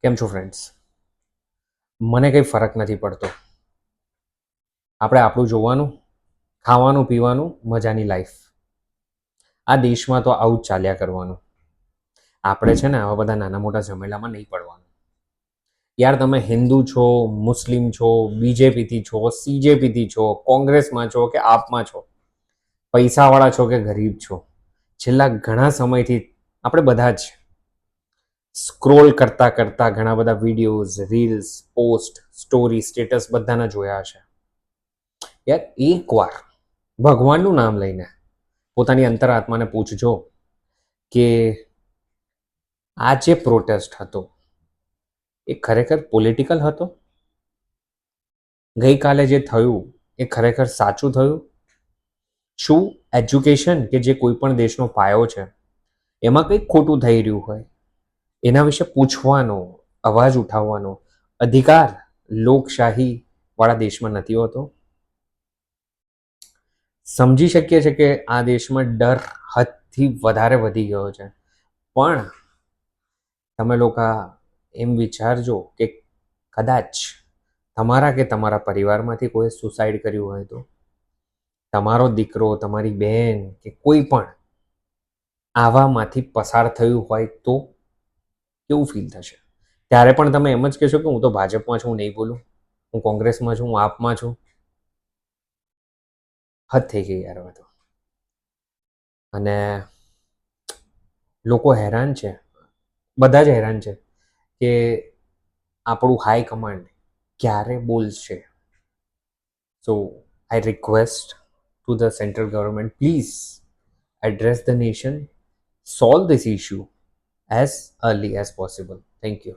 કેમ છો ફ્રેન્ડ્સ? મને કંઈ ફરક નથી પડતો. આપણે આપણું જોવાનું, ખાવાનું પીવાનું, મજાની લાઈફ. આ દેશમાં તો આવું જ ચાલ્યા કરવાનું. આપણે છે ને આવા બધા નાના મોટા ઝમેલામાં નહીં પડવાનું. યાર, તમે હિન્દુ છો, મુસ્લિમ છો, બીજેપીથી છો, સીજેપીથી છો, કોંગ્રેસમાં છો કે આપમાં છો, પૈસાવાળા છો કે ગરીબ છો, છેલ્લા ઘણા સમયથી આપણે બધા જ સ્ક્રોલ કરતા કરતા ઘણા બધા videos, reels, post, story, status બધાના જોયા હશે. યાર, એકવાર ભગવાનનું નામ લઈને પોતાની અંતરાત્માને પૂછજો કે આ જે પ્રોટેસ્ટ હતો એ ખરેખર પોલિટિકલ હતો? ગઈકાલે જે થયું એ ખરેખર સાચું થયું? શું એજ્યુકેશન કે જે કોઈ પણ દેશનો પાયો છે એમાં કંઈક ખોટું થઈ રહ્યું હોય એના વિશે પૂછવાનો, અવાજ ઉઠાવવાનો અધિકાર લોકશાહી વાળા દેશમાં નથી હોતો? સમજી શકીએ છીએ કે આ દેશમાં ડર હદથી વધારે વધી ગયો છે, પણ તમે લોકો એમ વિચારજો કે કદાચ તમારા કે તમારા પરિવારમાંથી કોઈ સુસાઇડ કર્યું હોય તો, તમારો દીકરો, તમારી બહેન કે કોઈ પણ આવામાંથી પસાર થયું હોય તો કેવું ફીલ થશે? ત્યારે પણ તમે એમ જ કહેશો કે હું તો ભાજપમાં છું, હું નહીં બોલું, હું કોંગ્રેસમાં છું, હું આપમાં છું. હદ થઈ ગઈ યાર હવે તો. અને લોકો હેરાન છે, બધા જ હેરાન છે કે આપણું હાઈ કમાન્ડ ક્યારે બોલશે. So I request to the central government, please address the nation, solve this issue as early as possible. Thank you.